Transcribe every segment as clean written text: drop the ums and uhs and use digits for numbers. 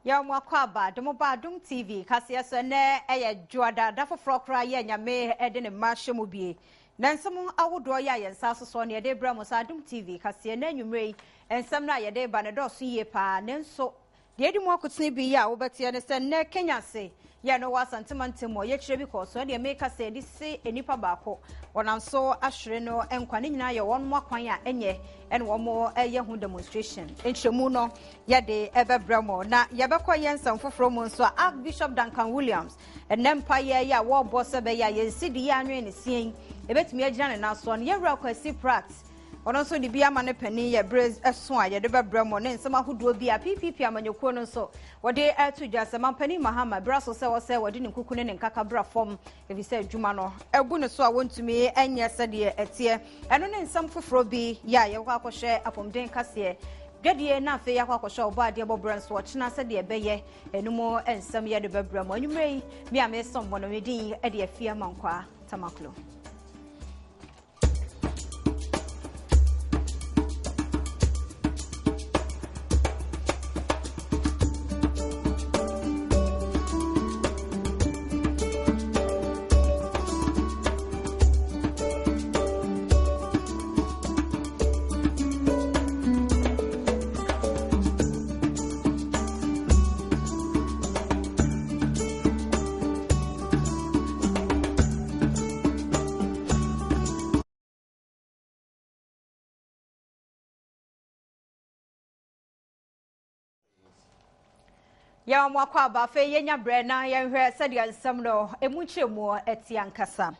Ya mwakwaba domoba Adom TV Kasee so ne juada da foforo kra ye nyame ede ne mahye mu bie nansem awodo ya yensa so ne de bra mo sa Adom TV Kasee na nwumrei ensem na ye de ba ne do so ye pa nenso de di mo akotene bi ya wo betie ne se ne Kenya se ya no wasantemantem ye kire bi ko so de make Kasee di se enipa baako wonam so ahwere no enkwane nyina ye won mo akwan a enye ene wo mo ye hu demonstration enchemu no ye de ebebra mo na ye bekọ yensam foforo mo nso Archbishop Duncan Williams enempa ye ya wo bosse be ya yensidi ya anwe ne sien ebetumi agina ne naso no ye wura Kasee prat ono so di bia ma ne pani ye brace eso a ye de bebra mo ne nsem ahodo bi a PPP amanyekuo no so wode atu jasema pani Mahama braso se wo se wode ne kuku ne nkaka bra fom ebi se adwuma no ebu ne so a wontumi enye se de etie eno ne nsem foforo bi ya ye kwa akohwe apomden Kasee Gede na fe ya kwa kwosho obo ade bobran so ochina se de beye enumo ensem ye de bebra mo anwumrei mi a me som bono medin e de afia mankwa tamaklo Ya mwakwaba fe yenya brena ya hwe sede ansam no emuchemu eti ankasa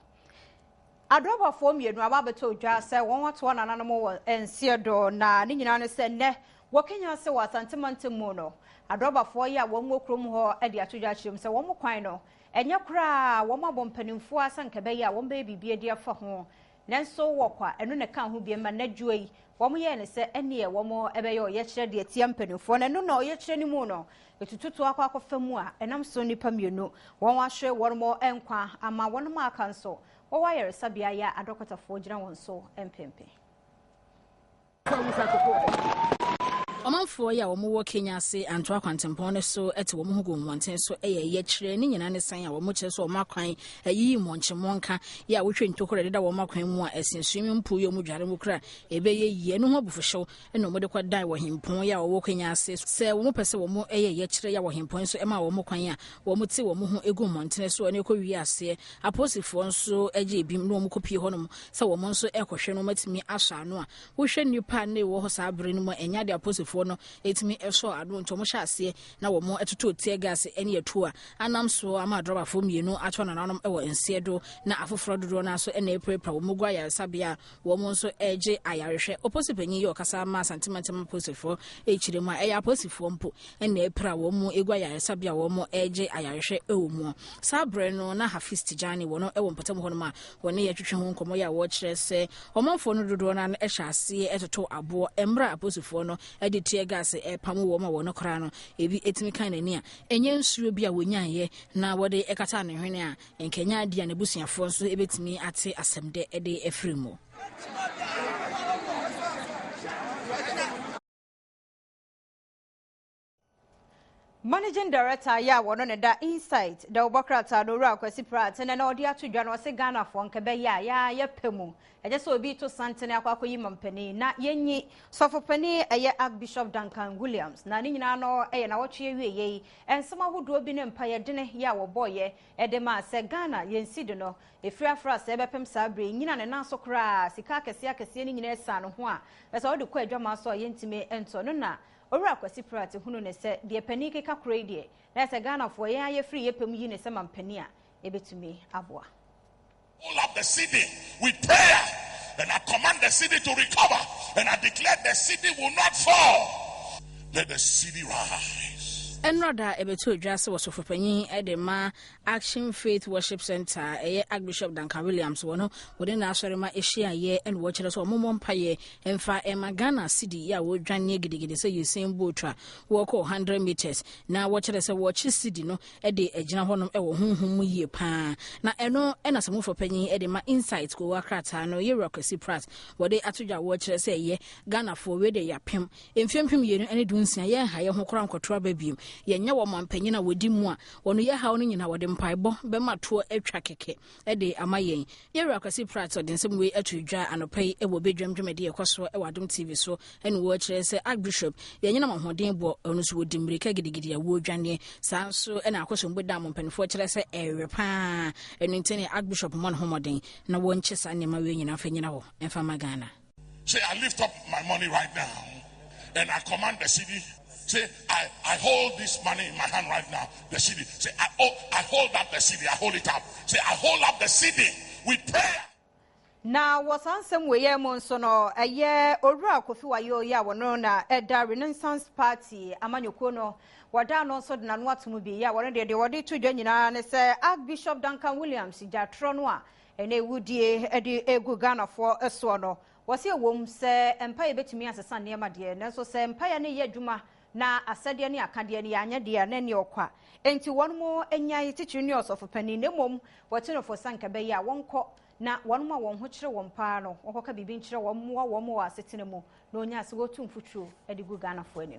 Adroba fo mienu ababeto dwa se won wato nananom wo ensie do na ne nyina no se ne wo Kenya se wasantemantem mu no Adroba fo ya won wokrom ho e de atodwa chirem se won kwan no enye kra won abompanimfo asanka be ya won be bibie de afa ho nanso wokwa eno ne kan ho bie ma na dwoi won ye ne se ene ye won ebe ye oye kire de tie mpanimfo na no na oye kire ni mu no etututu akwa famu a enam so nipa mienu won wahwe won mo enkwa ama won ma akanso wo wayere sabia ya adokotafo gina won so empempe Omanfo ya wo Kenya se anto akwantempon ne so ete wo ho go monten so ye kire ne nyina ne san ya wo kire so wo makwan ayi monchemonka ya wo hwe ntokore da wo makwan mu a esinsuimi mpu yo mu dware mu kra ebe ye yie no ho bufo ene mo de kwa dai wo himpon ya wo Kenya se wo pese wo ye kire ya wo himpon so ema wo kwan a wo ti wo ho egu monten so ne ko wi ase aposifo nso age ebim no mo kopie honom se wo nso ekohwe no matimi asha no a wo hwe nipa ne wo ho sa abre no mo enya de aposifo no etimi eso ado ntomo hyase na wo mo etoto tie gas ene etu a anam so ama droba fo mienu ato nananom ewo ensie do na afoforo dodo na so ene eprepa wo mogwa ya sabia wo mo nso eje ayarehwe oposipanyi yo kasa ma sentimental oposifo echire mu eya oposifo mpo ene epra wo mo egwa ya sabia wo mo eje ayarehwe ewo mu sabre no na hafist jani wo no ewo mpatam ho no ma wo ne yetwetwe ho nkomo ya wo kire se omanfo no dodo na ehyase etoto abo emra oposifo no edi tie gas pamu wo ma wo no kra no ebi etimi kan nani a enye nsuo bi a wonyaye na wode ekata ne hwene a enkenya ade a ne busuafo nso ebetimi ate asemde ede efremu Managing Director ya wono ne da Insight da obokrata no ra Kasee prat na na odi atodwa no se Ghana fo nkebe ya pemu eje so obi to santene akwakoyi mampani na yenyi sofopani eye Archbishop Duncan Williams na ni nyina no eye na wotwe wieye ensema hodo bi ne mpaye dene ya wo boye ede ma se Ghana yensi de no efriafra se ebepem sabre nyina ne naso kra sika akese ni nyina esa no ho a ese odi kwa adwama so yentime ento no na Ora Kasee prat hunu ne se de panike ka kra de na se Ghana fo ye aye free yepem yi ne se mampani a ebetumi aboa all of the city with prayer, and I command the city to recover, and I declare the city will not fall. Let the city rise. Enrada ebeto adwase wo sofopanyin edema Action Faith Worship Center Archbishop Duncan Williams wono wode na asore ma ehia ye en wo kire so mommo mpaye emfa Ghana city ya wo dwane gidigidi se yusin botra wo ko 100 meters na wo kire se wo chi city no ede agina honom wo honhom yie pa na eno ena se mofopanyin edema Insight ko wakrata no ye Kasee prat wode atodwa wo kire se ye Ghana fo we de yapem emfiempim ye no ene dunsia ye ha ye ho kora nkotoa babiem yenya wo mampanyin na wodi mu a wono ye hawo no nyina wode mpaebo be mato atwa keke de amayen yewura Kasee prato de nsem we atudwa anopai e wo bedwamdwamade ekoso e Adom TV so ene wo kire se Archbishop yenyina mahoden bo ono so wodi mrika gidigidi ya wo dwane sanso ene akoso mboda mompanifo kire se erepa enu ntene Archbishop mon homoden na wo nchesa nema we nyina fa nyina ho emfa magana. Say, I lift up my money right now and I command the city. Say, I hold this money in my hand right now. The city. Say, I hold up the city. I hold it up. Say, I hold up the city with prayer. Now, was some way monsono a year or Kofi Wayo ya wanona at the Renaissance Party, Amanyukono, Wadan also than what to be ya one day they were to join and say Archbishop Duncan Williams, Jatronwa, and a woody Eddie Egugana for a swallow. Was here womb say empire bet me as a son near my dear, and so say empire near Juma na asadiani akadiani anya dear nany okwa. And to one more and ya teaching yours of a penny no mum, what's for Sanka Beya one cock. Na one more one which one pano, or can be bencher one more sitting mo, no nyas go to futu at the Gugana for any.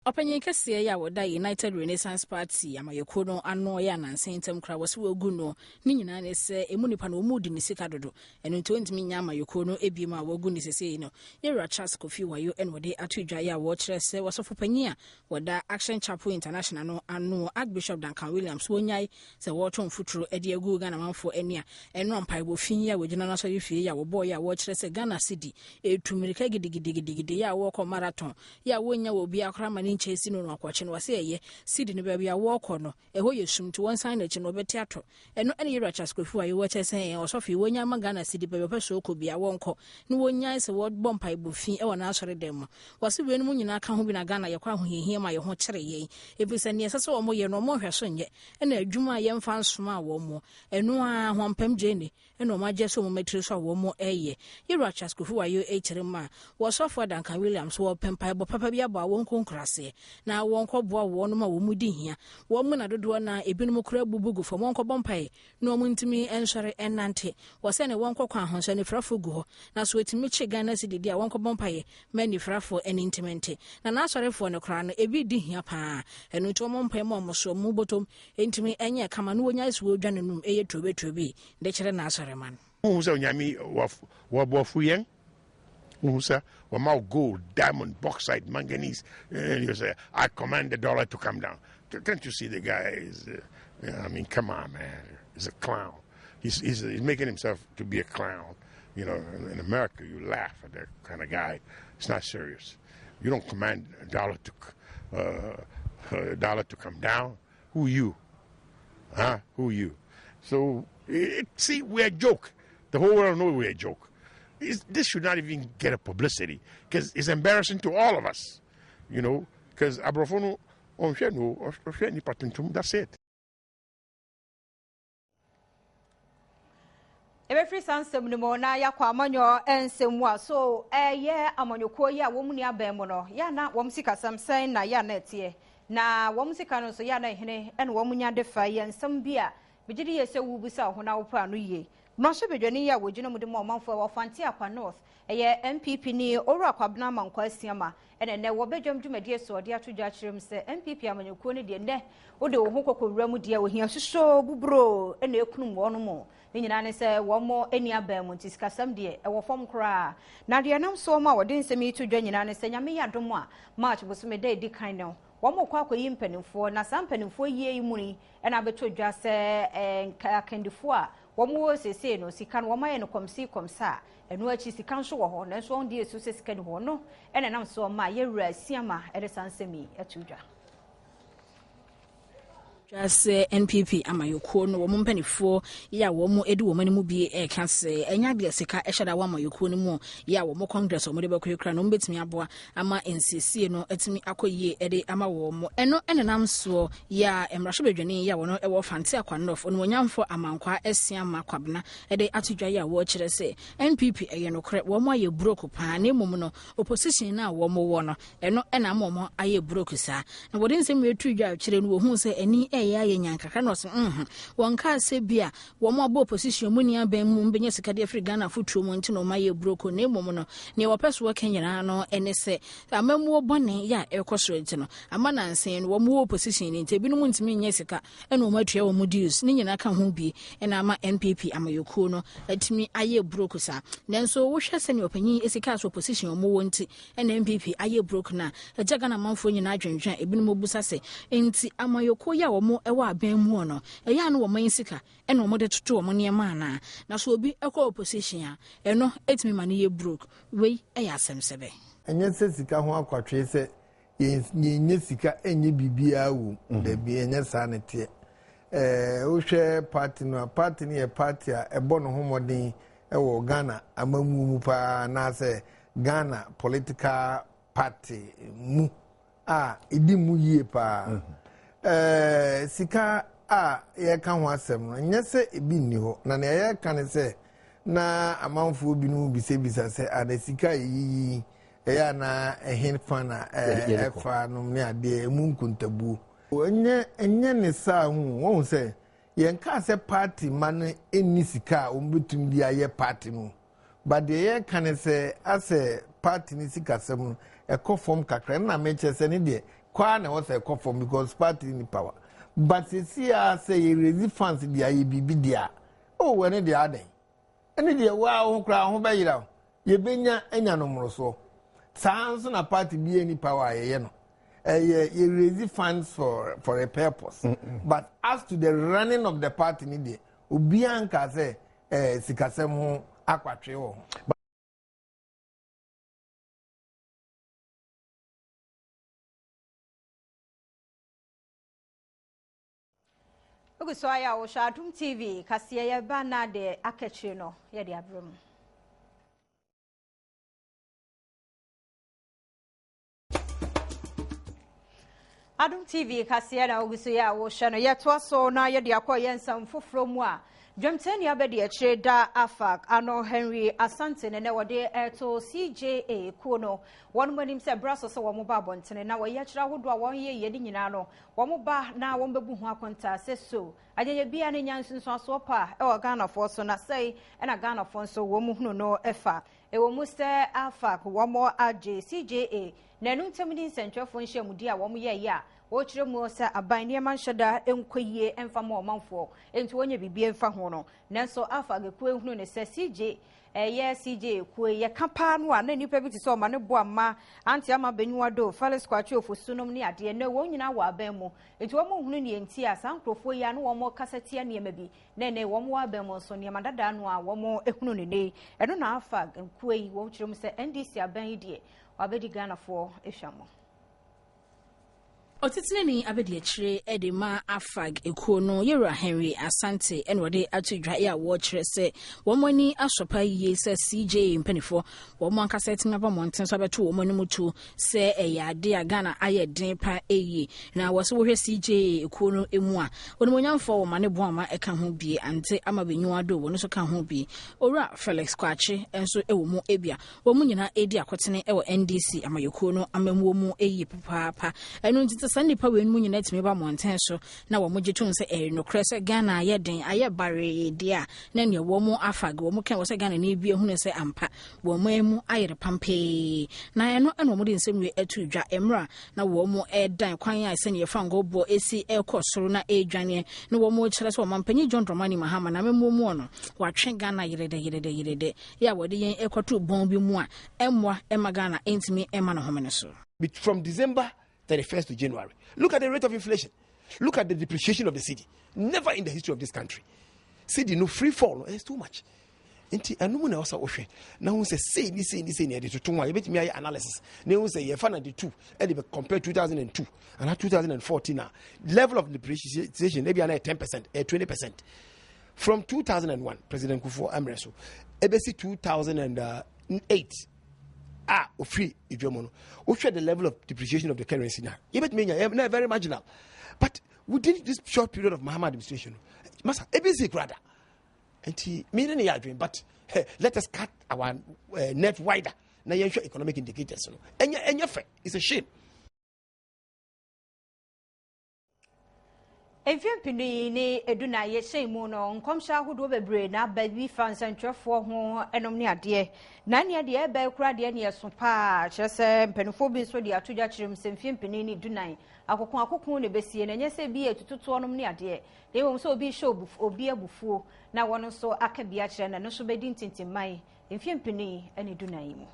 Openye Kasee ya woda United Renaissance Party amayokono ano ya na sentem kra wose woguno ni nyina ne se emunipa no mudi ni sika dodo eno nto ntimi nya amayokono ebiema wogu ni sese no yera Charles Kofi Wayo enwode atudwa ya wo kire se wasofo panyia woda Action Chapel International no ano Archbishop Duncan Williams wonyai se wo twon futuro ede agu Ghana manfo enia eno ampaibo fin ya wogina no so yefie ya wo boy ya wo kire se Ghana city etumirika gidigidi ya wo ko marathon ya wonya wo bia akra nchesi no akwache no wase ye sidi ne bia wo no eho yesum to one sign echi no beti ato eno ene yera Charles Kofi Wayo wo chese osofi wonya magana sidi bia peso ko bia wonko ne wonya se wo bompa ibofin e wona asore dem wase we no mu nyina aka ho bi na Ghana ye kwa ho hihia ma ye ho kire ye ebisa ne sese wo mo ye no mo hweso nye ena adwuma ye mfa nsoma wo mo eno a hompam jeni eno ma je so mo metri so wo mo eye yera Charles Kofi Wayo e kire ma wo sofo Duncan Williams wo pempa ibo papa bia ba wo nkonkrase na wonko boa wono ma wo mudi hia wo mu na dodo na ebinum kura bubugu fo wonko bompai no mu ntimi ensore enante wo se ne wonko kwa honso ne frafo gu na so etimi che Ghana si didi a wonko bompai mani frafo enintimente na na asorefo ne kura no ebi di hia pa enu to mompai mo so mu botom entimi enye kama no wonya isu odwane num eye tobe de kire na asoreman hu se onyami wo bofu yen Musa, gold, diamond, bauxite, manganese. And you say, I command the dollar to come down. Can't you see the guy is, I mean, come on, man. He's a clown. He's making himself to be a clown. You know, in America, you laugh at that kind of guy. It's not serious. You don't command a dollar to come down. Who you? Huh? Who you? So, see, we're a joke. The whole world knows we're a joke. This should not even get a publicity because it's embarrassing to all of us, you know, because Abrofono, that's it. Every Sansem no more na ya kwa manyo ensemwa so ye amanyoko ya womuni abemono ya na womsika samsen na ya netie na womsika no so ya na hene en womunya defa ye nsam bia bigidi ye se wubusa ho na wo pa no ye no so bedwani ya wogina mu de mo manfo wo fanti akwa north eye MPP ni oru akwabna mankwa asiama ene wo bedwam dwumade so de atodwa kirem se MPP amanyoko ne de ne wo de wo ho kokowura mu de wo hia soso bubro ene ekunu mo no mo ni nyina ne se wo mo eni abamu tisikasam de e wo fom kra na de nam so ma wo de nsem itodwa nyina ne se nyame ya dom a march bosome de di kan no wo mo kwa akoyi mpanimfo na sampanimfo yie imuni ena betodwa se akandifo a wo mo sese no sika no wo ma ye no komsa enu achi sika nso wo ho na so on de esu sika ni ho no ena nam so ma ye wura asiama ede sansemi atodwa just NPP amayoko no wo mpanifo ya wo mo edi wo manimu bi ka se enya de sika ehada wo amayoko no mu ya wo mo congress wo mo de bakura no mbetimi aboa ama NCC no etimi akoyie ede ama wo mo eno enenam so ya emrahwe bedwani ya wo no e wo fante akwanofo no nyamfo amankwa esia makwabna ede atodwa ya wo kire se NPP eye no kre wo mo aye broke pa na emum no opposition na wo mo wo no eno enam mo aye broke sa na wo de nsem etudwa kire no wo hu se eni ya nyankaka no so won ka se bia wo mo abo position mu ni aban mu benye sika de Africa Ghana fotuo mu nti no ma ye broko na emom no ne wo peso wo kenyina no ene se amamu obone ya ekosoro nti no ama nansen wo mo position ni nti ebinom ntimi nye sika ene wo matua wo mu dues ni nyina ka ho bi ena ama MPP amayoko no atimi aye broko sa nanso wo hwɛ se ne opanyin esika so position mo wo nti ene MPP aye broko na ejaga na manfo nyina adwenjwan ebinom obusa se nti amayoko ya wo mo ewa aban mu no eya no wo man sika ene wo mo de toto wo mo niema na na so obi ekọ opposition a eno etimi mane ye broke we eya asem enye se sika ho akwatwe se yenye sika enye bibia wu da bi enye sanete wo hwe party no party ne party a ebo no homodin ewo Ghana amamu mu pa na se Ghana political party mu a edi mu yie pa sika a ye ka ho asem no enye se ebi ni ho na ne ye ka ne se na amanfo bi no bisebisa se adasika yi eya na ehin fana efa no me ade mu nkuntabu enye ne sa hu won se yen ka se party man eni sika o mbetum dia ye party no but de ye kan se ase party ni sika sem ekofom kakra na me che se ne de kwa na wo se ekofom because party ni power but see say ye raise funds dia ye bibi dia o we ne dia aden ene de wa ho kra ho bayira ye benya enya no moroso sans na party bi any power ye no ye raise funds for a purpose but as to the running of the party ni de obi anka say sikasem ho akwatwe wo Oguso aya wo Adom TV Kasee ye ba na de akechire no ye de abrom. Adom TV Kasee na oguso ya wo hwe no ye to so na ye de akoye nsam foforo mu a dwemtani abedi akire da afak ano Henry Asante ne wode eto CJA kuno won manim se braso so wo mo ba bontene na wo ye akira hodo a won ye yedi nyina no wo mo ba na won bebu ho akonta se so agyenye bia ne nyansunso aso pa e wo Ghana fo so na sei e na Ghana fo so wo mo hunu no efa e wo mu se afak wo mo age CJA na nu ntamdi nsentwefo nhyiamudi a wo mo ye ya wo kire mu se aban ne man hyeda enkoyie emfa ma omanfo enti wonye bibie emfa ho no nanso afak eku ehunu ne se CJ CJ ku ye kapa no a na nipa bi ti so ma ne bo amma anti ama benua do Felix kwachi ofusunom ne ade na wo nyina wa aban mu enti wo mo hunu ne enti a sankrofo ya no wo mo kasatia ne ma bi na wo mo wa aban mu so ne ma dada no a wo mo ehunu ne ne eno na afak ku yi wo kire mu se NDC aban yi de wabedi Ghana fo ehwamo Otitineni abedi akire edema afag ekuo no Yera Henry Asante enwode atudwa ya wo kire se womani asopa yiye se CJ mpanifo womo ankasa etima ba monten so abeto womani mutu se eyade a Ghana ayeden pa eyi na wose wo hwe CJ ekuo no emu a wonimonyamfo wo mane boama eka ho bie ante ama benyu do wono so ka ho bie owura Felix Kwachi enso ewo mu ebia womu nyina edi akotene ewo NDC amayekuo no amamu mu eyi papa enu Sandi pa wen mu nyina timi ba monten so na wo mogye tun se no krese Ghana aye den aye bare dia na ne wo mu afag wo mu kan wo se Ghana ne bia hunu se ampa wo mu ayere pampe na eno eno mo de nsem we atudwa emra na wo mu edan kwan ya se ne fango bo esi ekosoro na edwane na wo mu kire se wo mampanyi John Dramani Mahama na memu mu no watwe Ghana yerede ya wo de yen ekoto bon bi mu a emwa ema Ghana entimi ema na homene so from December 31st to January. Look at the rate of inflation. Look at the depreciation of the cedi. Never in the history of this country. Cedi no free fall. It's too much. Inti anumu na osa ohwe. Na hu say ni ede totonwa. You betimi aye analysis. Na hu say ye fa 92 e dey compare 2002 and 2014 now. Level of depreciation maybe na 10%, 20%. From 2001 President Kufuor Amreso ebesi 2008 free Idiomono. We share the level of depreciation of the currency now. Even very marginal. But within this short period of Mahama administration, Masa, ABC rather. And he made any argument, but let us cut our net wider. Now you show economic indicators. And your fact, it's a shame. Emfimpini ni eduna ye shemu no nkomsha ahodo bebre na baby fans antwefo ho enom ne ade na ne ade be kura de ne yeso pa kyese mpanifo bi so de atodwa kyerem semfimpini ni dunan akokon ne besie na nyese bi etututo onom ne ade de wo so obi show obi abufuo na wono so aka bia kyere na no so bedi ntintimai emfimpini ene dunan mu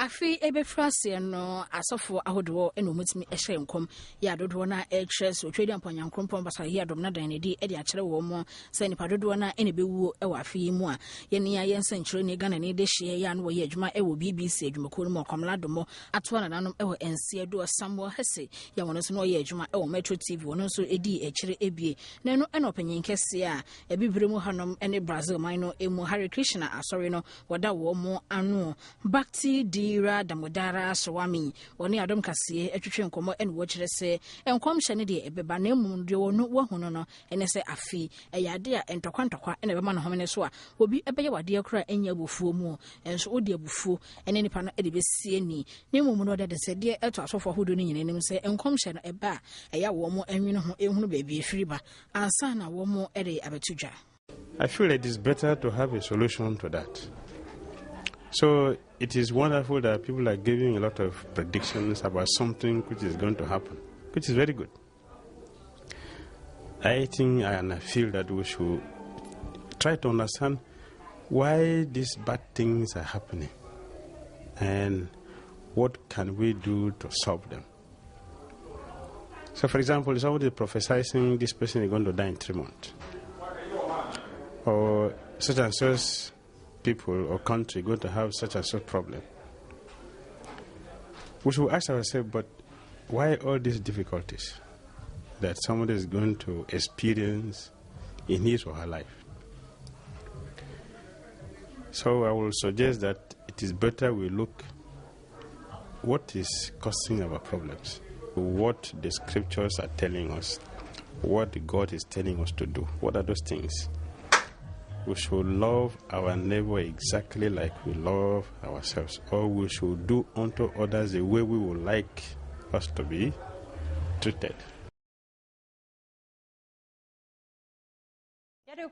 afi ebefrase no asofo ahodo eno mutimi ehye nkom ya dodo na ehres otwedi ampanyankrompo basa hi Adom na dan ne di e de akyere wo mo se nipa dodo na ene bewuo e wa afi mu a ye ne ya yensankyere ne Ghana ne de hye ya no wo ye adwuma e wo BBC adwumako no komla domo ato na nanom e wo ense do Samuel Hesse ya wono so no ye adwuma e wo Metro TV wono so edi ekyere ebie na no eno panyin kese a ebibire mu hanom ene Brazil man no emu Hare Krishna asori no wada wo mo anu Bhakti Ira Damodara Swami oni Adom Kasee etwetwe nkomo ene wo kyere se enkom hye ne de ebeba na emu de wo no wo hono no ene se afi eyade a entokwa ene bema no homene so a obi ebeye wade akura enya abufuo mu enso odi abufuo ene nipa no ede besie ni na emu no de se de eto asofo hodo ni nyine nim se enkom hye no eba eya wo mo enwene ho ehunu ba bi efiriba ansa na wo mo ede abetudwa. I feel it is better to have a solution to that. So it is wonderful that people are giving a lot of predictions about something which is going to happen, which is very good. I think and I feel that we should try to understand why these bad things are happening and what can we do to solve them. So for example, if somebody is prophesying this person is going to die in 3 months, or such and such people or country going to have such and such problem. We should ask ourselves, but why all these difficulties that somebody is going to experience in his or her life? So I will suggest that it is better we look what is causing our problems, what the scriptures are telling us, what God is telling us to do. What are those things? We should love our neighbor exactly like we love ourselves, or we should do unto others the way we would like us to be treated.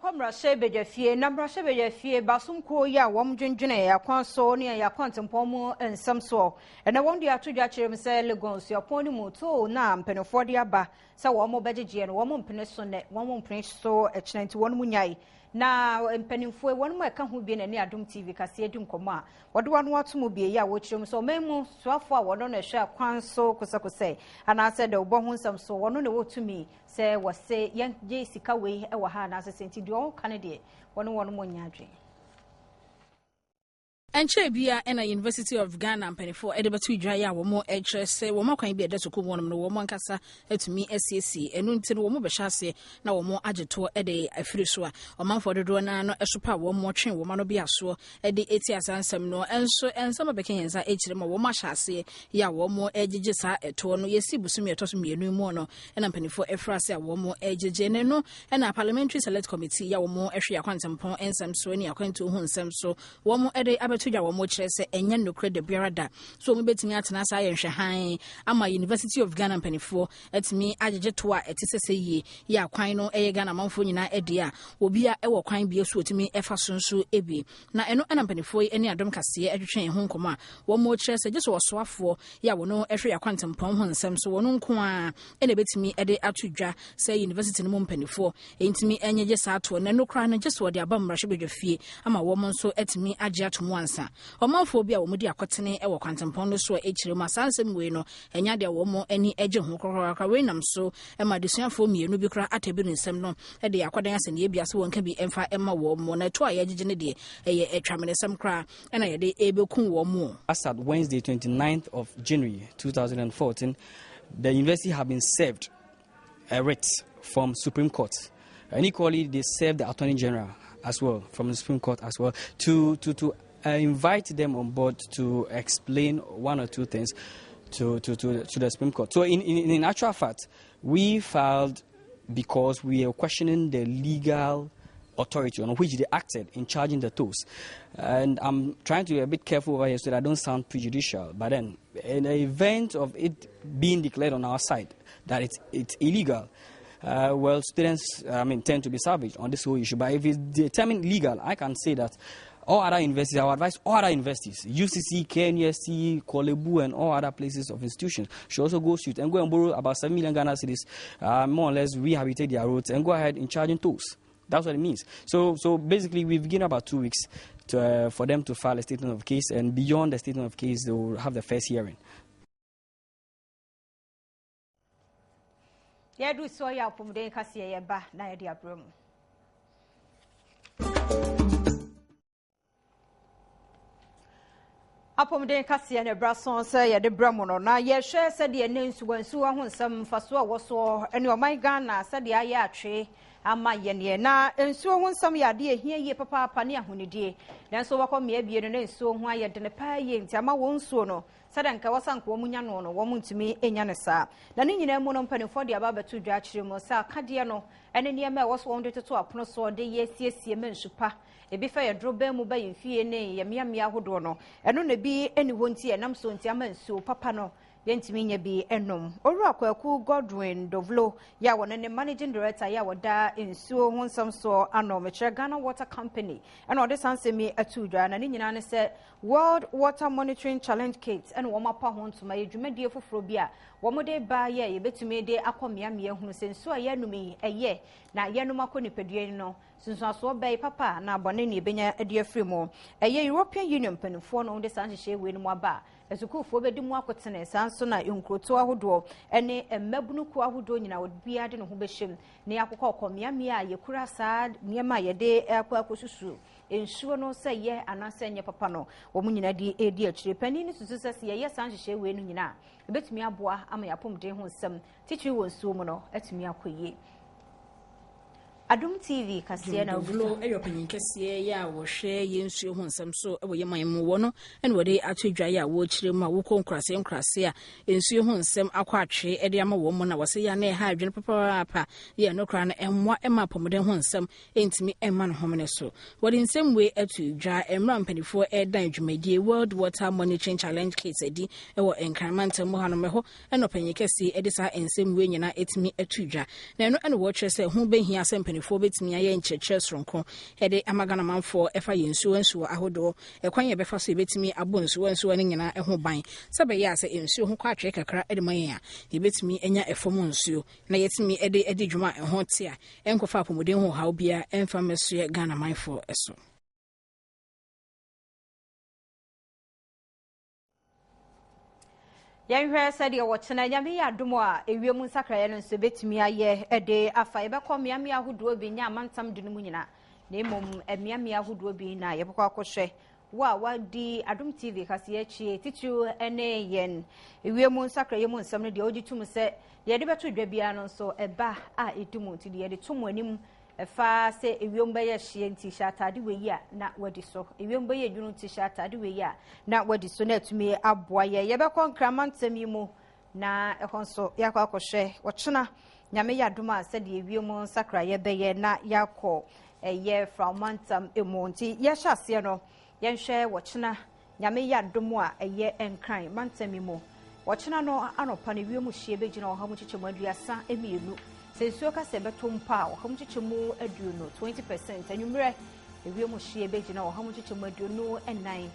Komra shebe je fie nambra shebe je fie basum ko ya wom dwendwene ya kwanso ne ya kwantempomu ensam so ena won de atodwa kyerem se Lagos ya poni mu to na mpenofo de aba se wo mo begegye no wo mo mpene so ne wo mo mpene so ekyinenti won mu nyai na mpenimfo won mo eka ho bi na ne Adom TV Kasee di nkomo a wode wano atomo bi ya wo kyerem so memu soafo a wono na hwe kwanso kosakose ana se de wo ho nsam so wono ne wotumi se wose yan je sika we e wo ha na se senti di o kanade wono mo nyadwe enche bia ena University of Ghana mpanifo edebatu idwa ya wo mo ekyerese wo makwan bi edesuko wonum no wo mo nkasa etumi SAC enu nti no wo mo behase na wo mo ageto ede afiri so a omanfo dodo na no esopa wo mo twen wo ma no bia so ede eti asansam no enso ensama bekenyenza ekyire ma wo ma hyase ya wo mo egege sa eto no yesi busumi etoso mienu mu no ena mpanifo efrase a wo mo egege ne no ena Parliamentary Select Committee ya wo mo ehwe akwantampon ensam so ni akwantu hu nsam so wo mo ede abetudwa wo mo kyerɛ sɛ enya nokre de biara da so mo betimi atena sa yɛ nhwɛ han ama University of Ghana mpanifo etimi agege to a etesese yie ya kwan no ɛyɛ Ghana manfo nyina ɛde a obi a ɛwɔ kwan bi so etimi ɛfa sonso ebi na ɛno ɛna mpanifo yi ɛne Adom Kasee ɛtwetwe ho nkɔmɔ a wo mo kyerɛ sɛ gye so wɔsoafo ya wo no ɛhwe akwantempɔn ho nsɛm so wo no nko a ɛna betimi ɛde atodwa sɛ university no mo mpanifo ɛntimi ɛnyɛ gye sa to na nokra na gye so wɔde aba mmarahyɛ bedwa fie ama wo mo nso ɛtimi agye atomo ansa omanfo bi a wo mudi akotene e wo kwantempon no so a ekyire ma sansem we no enya de wo mo ani agye ho kokora we nam so e ma desuafo mienu bi kra atabi nsem no e de akodan asene e bia so wonka bi emfa ema wo mo na to a yegege ne de eye etwamenesem kra e na ye de ebekun wo mo. As at Wednesday 29th of January 2014, the university have been served a writ from Supreme Court, and equally they served the Attorney General as well from the Supreme Court as well to invite them on board to explain one or two things to the Supreme Court. So in actual fact, we filed because we are questioning the legal authority on which they acted in charging the tolls. And I'm trying to be a bit careful over here so that I don't sound prejudicial. But then in the event of it being declared on our side that it's illegal, well, students, tend to be savage on this whole issue. But if it's determined legal, I can say that all other universities, I would advise all other universities, UCC, KNUST, Kolebu, and all other places of institutions should also go suit and go and borrow about 7 million Ghana cedis, more or less rehabilitate their roads and go ahead in charging tolls. That's what it means. So basically, we've given about 2 weeks for them to file a statement of case, and beyond the statement of case, they will have the first hearing. Yeah, do so ya pomde Kasee ya ba na ya di abrom. Apomde Kasee na brason se ya de bramono na ye hwe se de ne nsuwansu ahonsam faso a woso ene o man Ghana se de aye atwe ama ye na nsuo honsam ya de ehia ye papa pa ne ahonidie nanso wakọ me abie no nsuo ho aye de ne pa ye nti ama won nsuo no sadanka wasanko wo munya no wo muntumi enya ne saa na ne nyina mu no mpanefo de aba betu dwa akire mu sa kade no ene ne ma wo so won de toto apono so de ye siesie mensupa ebi fa ye droba mu ba ye fie ne ye miamia ahodo no eno na bi eni wonti enam so nti ama nsuo papa no yentimi nya bi enom oru akwaku Godwin Dovlo ya wona ne managing director ya woda nsuo honsam so anomechre Ghana Water Company eno de sansemi atudwa na ne nyina ne se World Water Monitoring Challenge Kit eno wo mapa ho ntoma edwumadie foforo bi a wo mode ba ye yebetumi de akomiamia hunu se nsuo ya numi eye na yenum akonipadue no sunsuaso bai papa na abone ne benya ade afrimu eye European Union panifo no de sanhye we no aba ezukufo bedi mu akotene sanso na nkroto ahodo ene emmabunuku ahodo nyina wodbia de no ho behyem ne yakokọ okomiamia yekura saa niema yede akwakosusu ensuo no se ye anase nye papa no wo mu nyina di edi akire pani ni susu se ye sanhye we no nyina ebetumi aboa ama yapomde ho nsem titwi wo nsuo mu no atumi akoye Adom TV Kasee na Vlo eyopanyin Kasee ya wo hwe yensuo ho nsam so ebo yeman mu wo no ene wode atodwa ya wo kire mu a wo konkrase a ensuo ho nsam akwa atwe ede ama wo mu na wose ya na ha adwene papa ye no kra na emwa ema pomode ho nsam entimi emma no homene so wode nsam we atodwa emra mpanifo edan adwumadie World Water Monitoring Challenge case edi ewo enkrament mu ha no meho enopanyin Kasee ede sa ensam we nyina etimi atodwa na eno ene wo kire se ho behia se for betimi aye nkyekye soronko ede amagana manfo efa yensuo ahodo ekwan ye befa so betimi abonsuo ne nyina eho ban sabe ya se ensuo ho kwa atwe kakra ede man ya ye betimi enya efom nsuo na yetimi ede dwuma eho te a enkofa apomuden ho hawo bia emfa meso Ghana manfo eso Yanhwe said ye watchna nyame ya adomo a ewiemu nsakraye no nso betumi aye ede afa ye bekọ miamia ahodo bi nya amantam de no mu nyina na emom miamia ahodo bi na ye bekọ akohwe wa di Adom TV Kasee achie titu ene yen ewiemu nsakraye mu nsam no de ogitum se ye de beto dwa bia no nso eba a edumu ti de ye de tomu anim efa se ewiomba ye hye nti shatade we ya na wadi so ewiomba ye dwunu nti shatade we ya na wadi so na atumi aboa ye bekọ nkramantem yimu na ehonso yakọ akohwe wochena nyame ya doma se de ewiemu nsakra ye beye na yakọ eye from mantam emonti ye hyase no ye hwe wochena nyame ya domo a eye enkran mantam yimu wochena no anopa ne ewiemu hye begina ohamu chichemu aduasa emienu sensuo Kasee beto mpa oham chichemu aduno 20% anwumre ewiemu hye begina oham chichemu aduno enan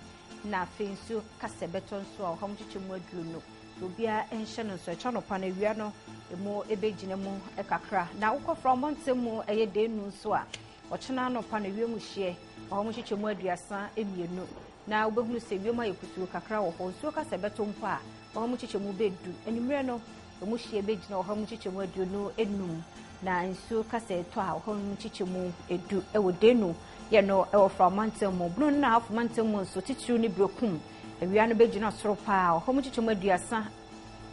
na fensuo Kasee beto nso oham chichemu aduno obia enhye no nso cha no pa na wia no emo ebegina mu ekakra na ukọ from montemu eye denu nso a ochena no pa na wiemu hye oham chichemu aduasa emienu na obehunu se wiemu ayekusuo kakra wo ho nsuo Kasee beto mpa oham chichemu bedu anwumre no omu hye begina oham chichemu aduno enum na nsuo Kasee to a oham chichemu edu ewo denu ye no ewo from montemu bunu na half montemu nso titru ni brokum ewia no begina soro pa oham chichemu aduasa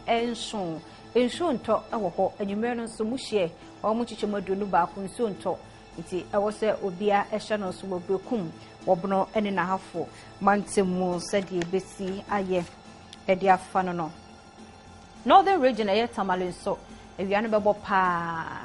enso nto ewo ho anwumre no nso mu hye oham chichemu aduno ba ko nso nto nti ewo se obia ehye no so brokum wobono ene na hafo montemu sedi besi aye edi afa no Northern region aye tamale so ewia no bebo pa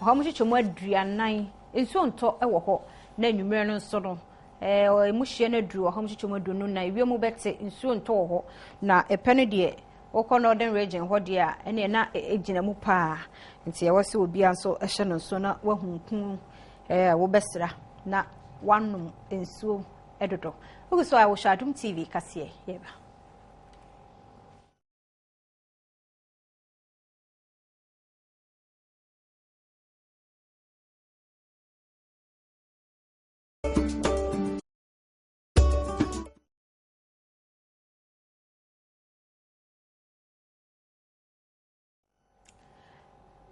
oham chichemu aduanan nso nto ewo ho na anwumre no nso no emuhye na duru ohom chichomodu no na ewiemu bete nsuo nto ho na epene de okọ northern region ho de a ene na egina mu pa nti ye wose obi anso ehye no nso na wahunkun wo besra na wanum nsuo edodo oguso I wo Adom TV Kasee yeba.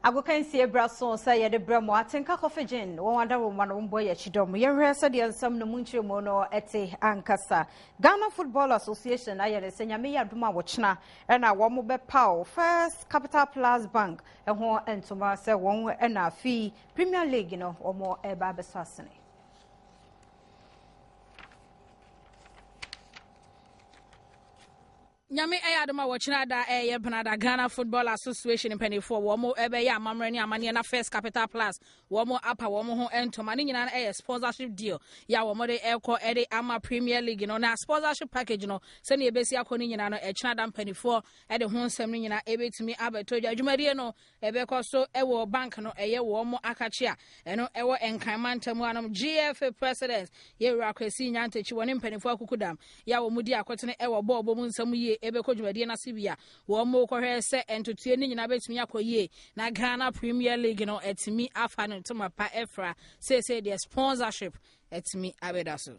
Agokansi ebraso say ye de bramo atenka kofegin won wada wo man wo boy chidom ye hwe se de nsam no munchire mo no ete ankasa Ghana Football Association ayere senyame ya duma wo chena na wo mo be paw First Capital Plus Bank ho entoma se won na fi Premier League no wo mo eba be sasene Nyame Adom watching da Panada Ghana Football Association in penny for Womo Ebe ya Mamreni Amani na First Capital Plus Womo Apa Womo ho ento mani na sponsorship deal ya womo de Elko Ede Ama Premier League no na sponsorship package no send ye besi akoni nyina no echna da penny for ede ho nsem nyina ebetumi abeto adwumade no ebe so ewo bank no eye womo akachia eno ewo enkanmantamu anom GFA president ye wura Kasee nyantechi woni penny for akukudam ya womo di akotene ewo bobo mu nsem ye ebe ko dwumade na sibia wo mo ko hwe se entotue ni nyina betumi akoye na Ghana Premier League no etimi afa no tuma pa efra say the sponsorship etimi abedaso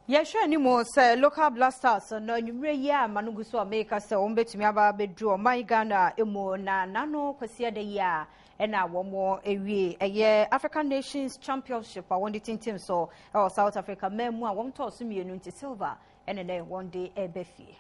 Yesha ni mo se local blasters no nwure ye amanugu so America se won betumi aba bedru my Ghana emo na nano kwasi de ya na wo mo ewie eye African Nations Championship a won the team so South Africa memu a won to so mienu nti silver ene one day ebefie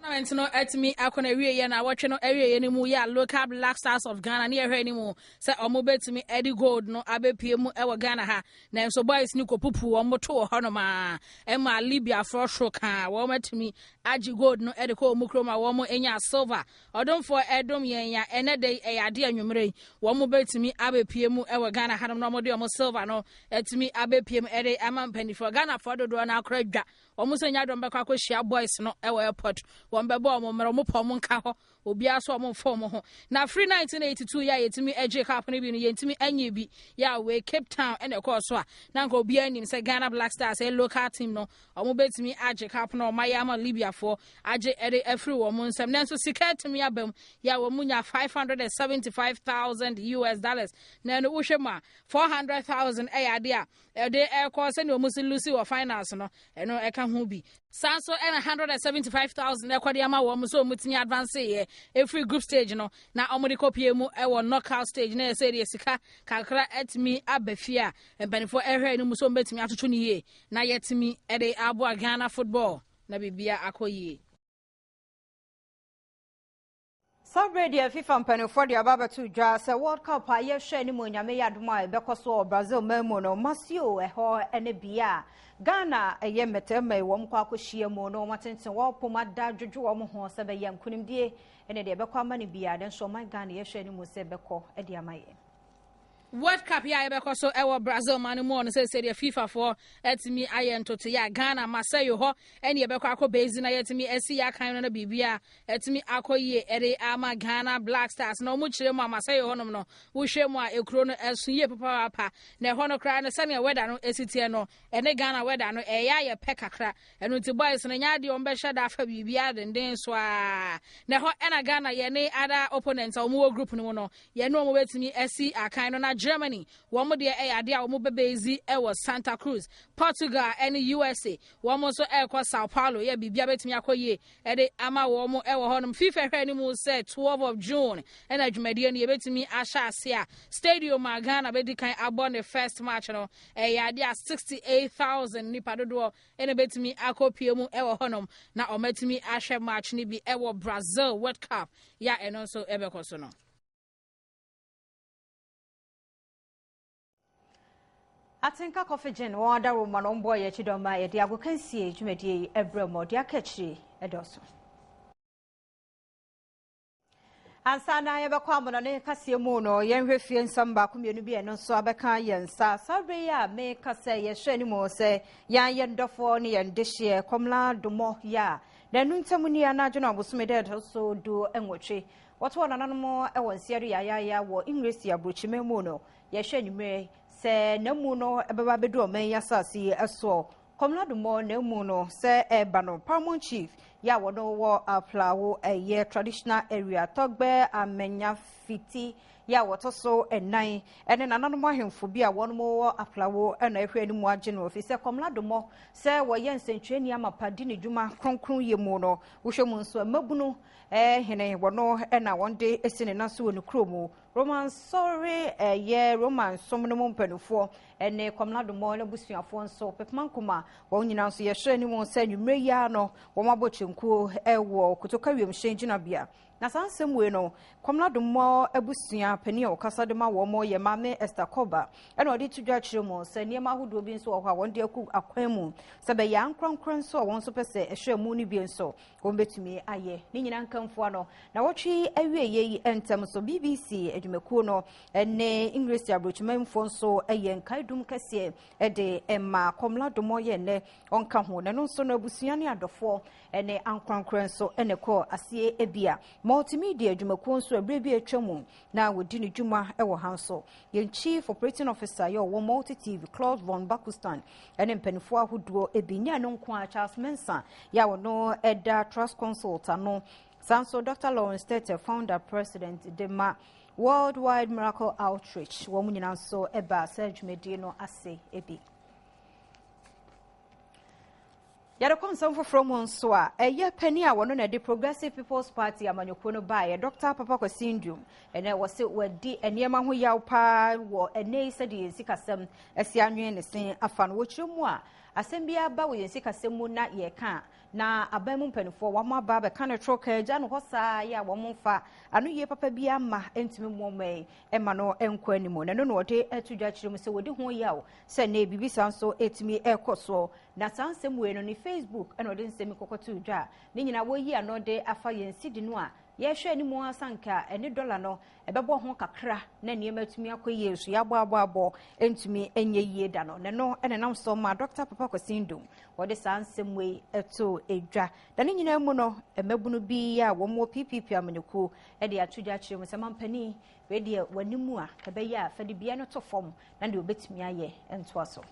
tournament no etimi akona wie ye na watwe no ewie ye ni mu ya local black stars of Ghana na ehwe ni mu se omo betimi Eddie Gold no abepie mu ewo Ghana ha na enso boys ni kopupu omo to ho no ma ema Libya frosho ka wo matimi Agi Gold no Eddie ko mu kroma wo mo enya silver odom for Adom yen ya ene de eyade anwumre wo mo betimi abepie mu ewo Ghana ha no mo de omo silver no etimi abepie mu Eddie amampani for Ghana for dodo na akradwa wo mo senya dom be kwa kwhia boys no ewo airport Wambebo mo mo pom nka ho obi aso mo fom ho na free 1982 ya yetimi eje cup ne bi no yentimi anye bi ya we Cape Town ene ko so a na nka obi anim se Ghana Black Stars a local team no omo betimi aje cup no mayama Libya for aje ere afri wo mo nsem nanso sika timi abam ya wo munya $575,000 na no wohwe ma 400,000 eyade a ede e ko se ne omo si Lucy wo finals no eno e ka ho bi sanso ena 175,000 ekwade ama wo mo so mutini advance ye every group stage no na omodi kopie mu e wo knockout stage na se de sika kakra etimi abafia empanifo ehwe ni mu so betimi atoto ni ye na yetimi e de abo Ghana football na bibia akoyie Sabredi FIFA mpanifo de ababa to dwa se World Cup a ye hwe ni mo nyame yadoma e bekoso Brazil memo no masio eho ene bia Ghana eye metema wo mkwa akohia mu no matenten wo pomada dwodwo wo ho se be yankunimdie ene de bekwa mani bia den so man Ghana ye hwe ni mo se beko e de amaye World Cup ya ebeko so ewo Brazil man mo no say the FIFA for etimi ayentoto ya Ghana masayo ho ene ebeko akobezi na yetimi esi ya kan no bibia etimi akoye ere ama Ghana Black Stars no mu kire mu masayo ho no wo hwe mu a ekuro no esuye papa papa na ho no kra na sane weda no esitie no ene Ghana weda no eya ye pekakra eno ti boys no nya de ombe hye da afa bibia denden so a na ho ena Ghana ye ne other opponents o mu group no no ye no mo betimi esi akan no na Germany, one more day idea of Mubezi, Santa Cruz, Portugal, and USA, one more so Sao Paulo, yeah, be Biabet Miakoye, Ede Ama Womo, Honum, FIFA animal said 12 of June, and I Median, you bet me Asha Sia, Stadium Magana, Bedikai Abon the first match, no, a idea 68,000 Nipadodo, and a bet me Akopiomu, Honum, now or met me Asha match, Nibi, Brazil World Cup, yeah, and also Ebecosono. Atenka Kofegin wada woman on boy ya chidoma ya diago Kasee jumedi ebremo dia kechiri edoso Ansana yɛbɛkɔ amɔnɔne kaseɛ mu no yɛnhwɛ fie nsɛm baako mmienu bi ɛno nso abɛka yɛn nsa sabre yi a meka sɛ yɛhwɛ anim sɛ yɛn yɛn dɔfoɔ ne yɛn dehyeɛ kɔmla domɔ yɛ a n'anu ntam ni anadwo no abosome dɛ ɛtɔ so do nwɔtwe wɔto nananom ɛwɔ nsiɛre yayaya wɔ Ministries abrokyime mu no yɛhwɛ anwummerɛ sɛ namu no ɛbɛba bɛdu ɔman yi asase ɛsoɔ kɔmla domɔ namu no sɛ ɛba no paramount chief ya wono wo aplawo eye traditional area togbe amenya fiti ya wotoso enan ene nananom ahemfo bi a wono wo aplawo ena ehwe ani mu age no ofise komla domo se wo ye nsentweni amapadi ne dwuma kronkron ye mu no wo hwemu nso mabunu hene wono ena wonde esine naso wonu kromu Roman sorry ye Roman somno mo mpanufo ene komla domo na busuafo nso pepman kuma wo nyina nso ye hwe ani mu se nwumre ya no wo mabochenku ewo kutoka wiem hyengyina bia na sansem we no komla domo abusua pani a okasa de ma wo mo ye mame Esther Koba ene odi tudwa kire mu se niema hodo bi nso wo ha wonde aku akwan mu se be ya nkronkron so won so pese ehwe mu ni bi nso won betumi aye ni nyina nkamfo no na wotwe awie yi entem so BBC adwumakuo no ene English abrochimamfo nso eye nkaidum kase de emma komla domo ye ne onka ho ne no nso no abusua ne adofo ene ankronkron so ene ko asie ebia multimedia adwumakuo nso abre bi atwamu na wodi ne dwuma ewo hanso ye chief operating officer yo wo multi TV Claude von Bakustan ene mpanifo ahodo ebinya no nko a Charles Mensa ya wono eda trust consult ano sanso Dr. Lawrence Tete founder president Dema Worldwide Miracle Outreach wo munyina nso eba sajumedi no ase ebi Yada konsamfo from nso a eye pani a wono na the Progressive People's Party amanyoko no ba ye Dr. Papa Kasee ndum ene wose wadi eniema ho yaw pa wo ene sɛ de yensikasɛm asi anwen ne sen afa no wokyeremu a asɛm bia ba wo yensikasɛm mu na ye ka na aban mu mpanifo wa ma ba be ka ne troka agya no hosa ya wo mfa anu ye papa bia ma entimi mmomai ema no enko animo na no no de atudwa kyeremu sɛ wodi ho yaw sɛ na bibisa nso etimi ekoso na sansɛm we no ni Facebook eno de nsɛm kokoto dwa ne nyina wo yi ano de afa yensidi no a ye hwɛ ni mu asanka ene dollar no ebɛbɔ ho kakra na niema tumi akoyie so ya boabo entumi enye yie da no ne no ene nam so ma Dr. Papa Kasee ndum wode sansɛm we eto edwa da ne nyina mu no emabunu bi ya wo mo PPP amaniku e de atudwa kyerɛ mu sɛ mampani we de wanimu a ɛbɛyɛ a fa de bia no to fam na de obetumi ayɛ ento aso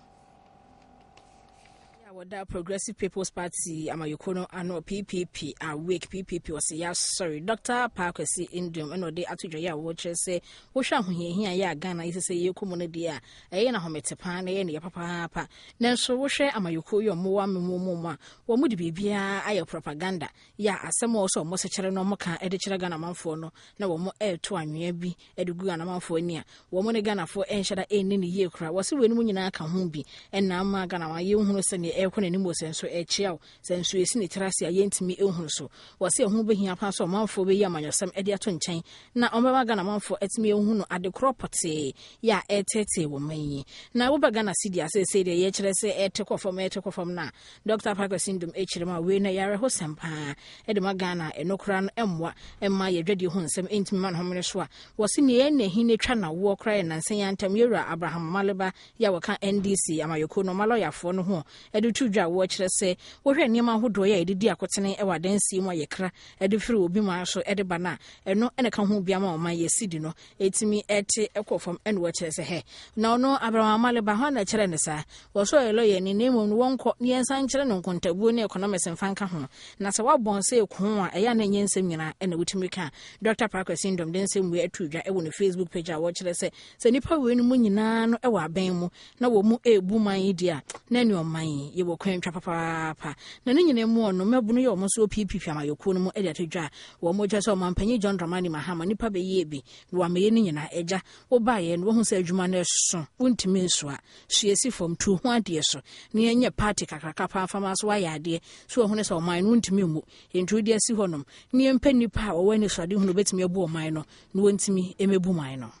Wada Progressive People's Party amayokono ano PPP awake PPP was ya sorry Dr. Kasee ndum eno de atudwa ya wo kire se wo hwa hohia ya Ghana yese ye komuno dia eye na hometepa na ye ne papa na nso wo hwe amayoko yo mo wa memu a wo mu de bibia aye propaganda ya asem wo so mo se kire no mo ka e de kire Ghana manfo no na wo mo to anwea bi e de gu Ghana manfo ni a wo mo ne Ghana fo enhyada enni ne ye kura wo se we no nyina ka ho bi enna ma Ghana wa ye hunu se ne ekone ni mo senso echiaw senso esi ne terase a yentimi ehunu so wo se ho behia pa so manfo be ya manyosam e de ato nkyɛn na ɔmbɛba Ghana manfo etimi ehunu ade kropote ya etete wo manyi na wo ba Ghana sidi asese de ye kyerɛ se etekofam na Dr. Kasee ndum ekyerɛ ma we na yare ho sempa e de ma Ghana enokra no emwa emma ye dwade ho nsɛm entimi man homene so a wo se ne ye na hi ne twa na wo kra na nsen ya ntam yewura Abraham Maleba ya wo ka NDC amayoko no maloyafo no ho e de tudwa wo kyerɛ se wo hwɛ niema hodo ya edidi akotene e wadansi mu ayekra e de firi obi ma so e de bana eno ene ka ho bia ma o ma yesidi no etimi ete ekofam ene wo kyerɛ se he na ono Abraham Maleba ho na kyerɛ ne sa wo so elo ye ni nemu no wonko ne ensan kyerɛ no nkontabuo ne economics mfanka ho na se wabon se eku a eya na nyensem nyina ene wutimi ka Dr. Kasee ndum de nsem we atudwa e wo no Facebook page a wo kyerɛ se nipa we no mu nyina no e wa aban mu na wo mu ebu man dia na ne oman ye wo kwantwa papa na ne nyina mu ono mabunu ye omo so PPP amayoko no mu e de atudwa wo mo gya se omampanyi John Dramani Mahama nipa be ye bi wo amaye ne nyina eja wo ba ye no wo hu se adwuma na so wontimi nso a suesi from tu ho ade so ne enye party kakraka pa fama so ya ade so wo hu ne se oman no wontimi mu entu de asi honom ne empa nipa a wo wani so ade hu no betimi abu oman no no wontimi emebu man no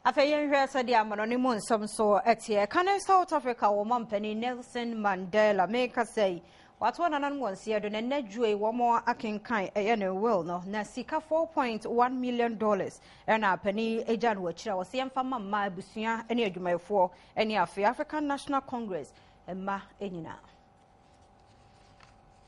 Afeyen hwe sɛ de amanoni mu nsɛm so etie kan South Africa wo mampani Nelson Mandela meka sɛ Wato nanan wonsi do na nadwe wo mo akenkan eye ne will no na sika $4.1 million na pani ejan wo kira wo se yemfa mamma abusua ene adwumayefo ene African National Congress emma enyina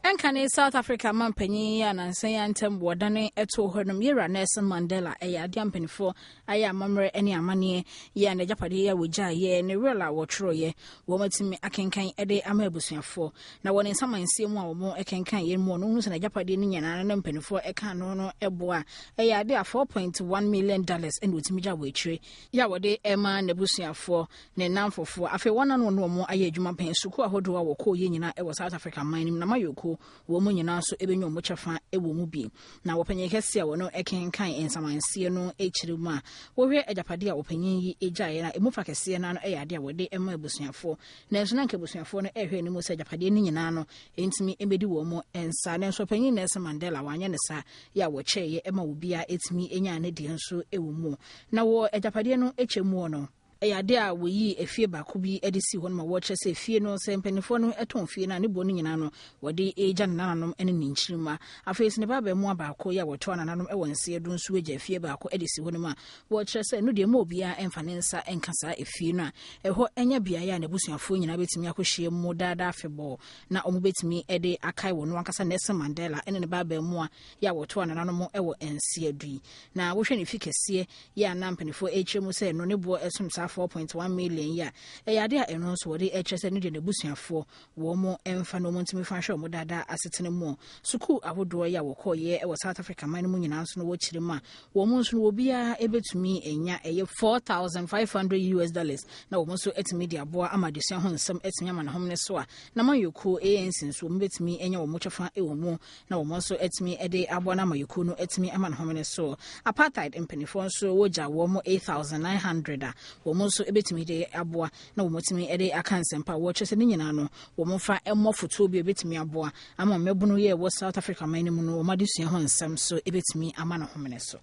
Enkane South Africa mampanyi ya nansan ya ntem bodane eto honum yera Nelson Mandela eya adiampanifo aya mamre ene amane ya na japade ya wogya ye ne rela wotro ye wo matimi akenkan ede amabusuafo na woni samansie mu a wo mo ekenkan ye mu no hunu na japade ni nyana na mpanifo eka no no eboa eya de $4.1 million ene wotimi gya wetire ya wode ema nebusuafo ne namfofo afi wona no no mo aya adwuma pan suku ahodo a wokọ ye nyina e South Africa manim na mayoko wo mu nyina so ebenyo mo kyefa e wo mu bi na wopanyin kese a wono ekenkan ensamansie no echiri mu a wo hwe ajapade a wopanyin yi ejaye na emufa kese na no eyade a wode ema ebusuafo na enso na nkebusuafo no ehwe ni mu se ajapade ni nyina no entimi emedi wo mu ensa na enso panyin Nelson Mandela wanye ne sa ya wo kyeye ema wo bia etimi enya ne de nso ewo mu na wo ajapade no echemu no eyade a woyi efie baako bi edisi hon ma wo kye se efie no se mpanifo no eton fie na ne bo no nyina no wode eja nananom ene ninchirima afeesi ne baba mu abaako ya woto nananom e wonse edu nso eja efie baako edisi hon ma wo kye se no de ma obia emfane nsa enkasa efie no a eho enya bia ya ne busuafo nyina betimi akohye mu dada afebo na omo betimi ede akai wono ankasa Nelson Mandela ene ne baba mu a ya woto nananom e wo ense adu na wo hwe ne fikese ya na mpanifo echiremu se no ne bo esumsa $4.1 million ya eyade a eno so wode echese ne de nebusuafo wo mo emfa no mo ntimi fa hwe mo dada asetene mo suku ahodo ya wokoye e South Africa man mu nyina so no wo kirima wo mo so no obia ebetumi enya eye $4,500 na wo mo so etimi de aboa amadesua ho nsem etimi ama na hom ne so a na mayoku ANC so mo betimi enya wo mo kyefa e wo mo na wo mo so etimi ede aboa na mayoku no etimi ama na hom ne so apartheid impenifo so woja wo mo $8,900 wo so ebetimi de aboa na wo motimi ede akansempa wo kyese ne nyina no wo mfa emmɔ foto bi ebetimi aboa ama mebunu ye wo South Africa man mu no wo madesua ho nsɛm so ebetimi ama na homene so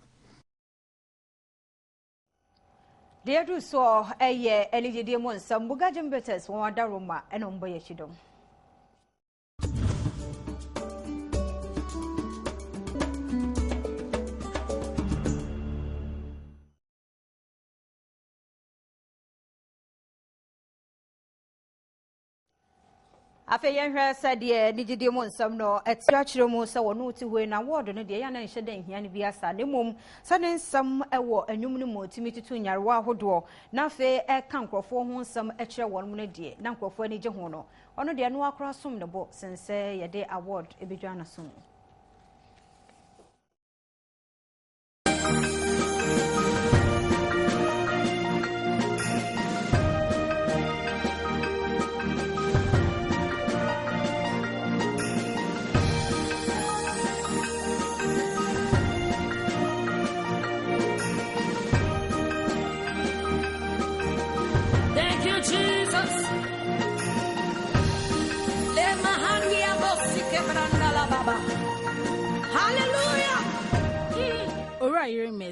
de adu so eye eligede mo nsɛm bugajim betes wo adaroma ene mbo ye chidom Afeyenhwe said ye nigidi mo nsam no etia kire mu se wono ti hwe na ward no de ya na nhye dan hia ne bi asa ne mom sa ne nsam ewo anwum ne mo timi tutu nyarewa ahodo na fe e kan krofo ho nsam e kire won mo ne de na krofo ani je ho no ono de no akora som ne bo sense ye de award e bedwa na som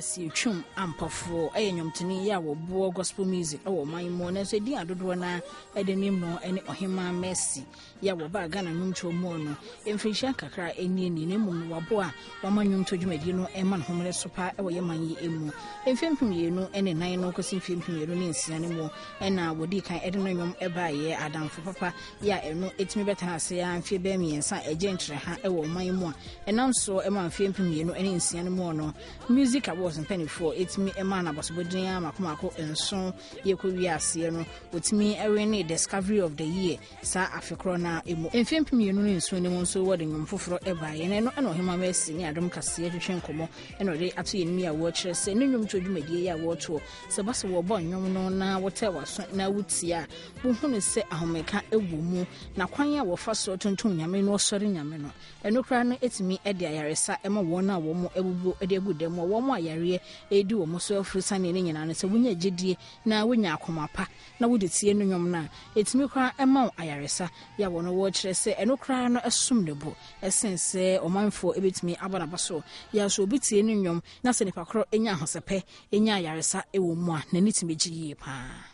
Mercy twum ampofo enyomtini ya wo bo gospel music o man mo na so di adodo na edenim no ene ohima Mercy ya wo ba Ghana nwumtwo mo no emfisha kakra eni ne mum wo bo a wo manyumtwo dwumadi no e man homre sopa e wo yeman yi emu emfempim ye no ene nan no kosi emfempim ye no ne nsia ne mo ena wo di kan ede no nwom e ba ye adamfo papa ya eno etimi beta ase ya amfie ba miensa ejentre ha e wo man mu a enam so e man emfempim ye no ene nsia ne mo no music awards mpanifo etimi ema na bosobodin amakomako enso yekowi ase no otimi ewene discovery of the year sa afekro na emu emfempim ye no nso ne mo nso wode nwom foforo e ba ye no eno hema Mercy ni Adom Kasee twetwe nkomo eno de ato ye nimi a wo kire se ne nwom todwumadie ya wo to se base wo bo nwom no na wote waso na wutia bo hunu se ahomeka ewu mu na kwan ya wo fa so tonton nyame no sori nyame no eno kra no etimi e de ayaresa ema wo na wo mo ebubu e de agudem wo mo ayare edi wo mo so afrusa ne nyina no se wonya gidie na wonya akomapa na wode tie no nwom na etimi kra ema ayaresa ya wo no wo kire se eno kra no esum ne bo esense omanfo ebetimi abana baso ya so obitie no nwom na se ne pakro enya hosepe enya ayaresa ewo mu a na nitimi giye pa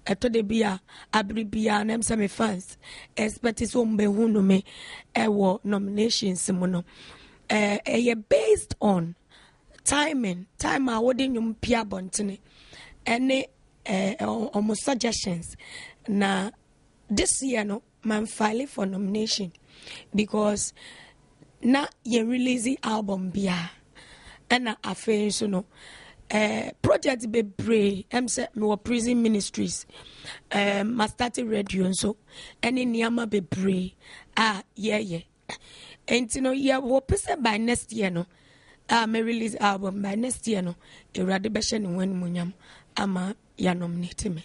eto de bia abribia na me fans expect so mbe hunu me ewo nominations mu no based on time a wodi nyum pia bontene ene almost suggestions na this year no man file for nomination because na ye release album bia ena afen so no project be brave say me prison ministries ma start radio so any niama be brave yeah and no yeah wo pese by next year no me release album by next year no erade be hye ne wan munyam ama ya nominate me.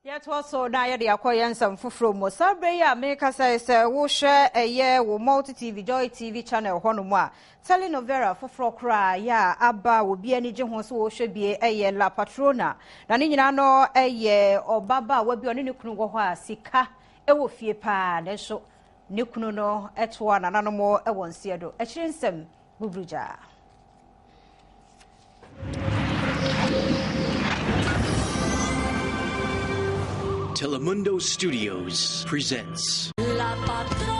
Yet also na ya de akoyen some fufro mo sabre ya make say wo share wo multi TV Joy TV channel hono mo a telenovela fufro kra ya aba obi ani je ho so wo hwe bie La Patrona na ne nyina no obaba wa bi oni ne kunu go ho a sika wo fie pa na so ne kunu no eto anano mo wo nsie do nsem bubruja. Telemundo Studios presents La Patrona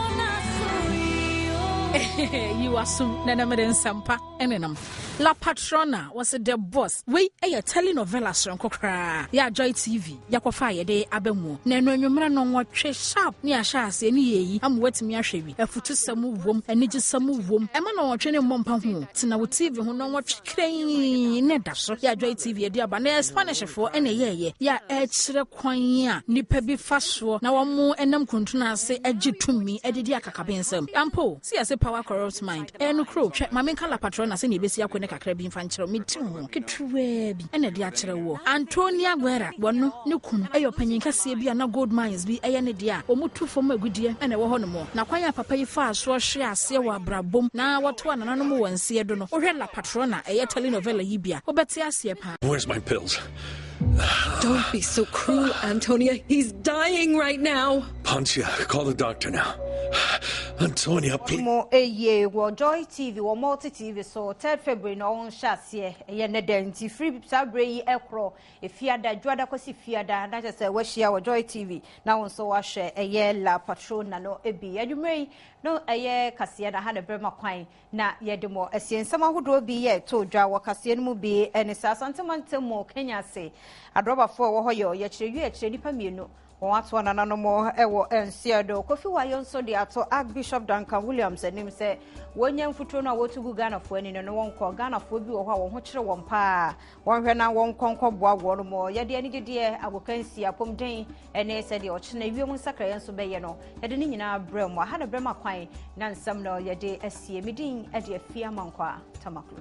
you are soon Nanamaden Sampa Enenam. La Patrona was the boss. We a telenovela song cra. Ya Joy TV. Yakwa de Abemu. Neno nyumra no what sharp near Shas any ye. I'm wet me a shavy. A foot some womb and nidges some womb. Emmanuel training Mompa home. Tina with TV who no watch crane. Nedaso. Ya Joy TV dear Banner Spanish for any ye. Ya extra quanya. Nipebi fast now one more and kuntuna say edgy to me. Edidia kakabensem. Ampo. See as a power corrupts mind. And crow check my main La Patrona send you kakra bi fanchero metu ketwe bi ene de akere wo Antonia Guerra wono ne kunu eyo panyin kase bi na gold mines bi eye ne de a omutu fom agudie ene wo hono mo na kwanya papa yi fa so hwe ase wo abrabom na woto anana no mo wanse do no ohwe La Patrona eye telenovela yi bia obeti ase pa. Where's my pills? Don't be so cruel, Antonia. He's dying right now. Poncia, call the doctor now. Antonia, please. Mo wo Joy TV wo multi TV so 3rd February no on shase ne denti free sabre yi ekro efiada dwada kosi fiada na say we share wo Joy TV na won so wa hwe La Patrona no ebi adwumrei no Kasee na ha na brema kwan na yede mo asiensam ahodo bi ye to dwa wo Kasee no mu bi ene sasantemantam mo Kenya se adroba fo wo hoyo ye kire nipa mienu Watu anano mo ewo ensiado Kofi Wayon so de ato Archbishop Duncan Williams enim se wonya mfuturo na wotu gu Ghana fo ani no wonko Ghana fo bi wo ho a wo ho kire won pa wonhwe na wonkonko boa wo no mo ye de ani gede agokansi apomden ene se de o chena wiem sakra yenso beye no ye de ni nyina brem wa ha na brem akwan na nsam no ye de asie medin e de afia mankwa tamaklo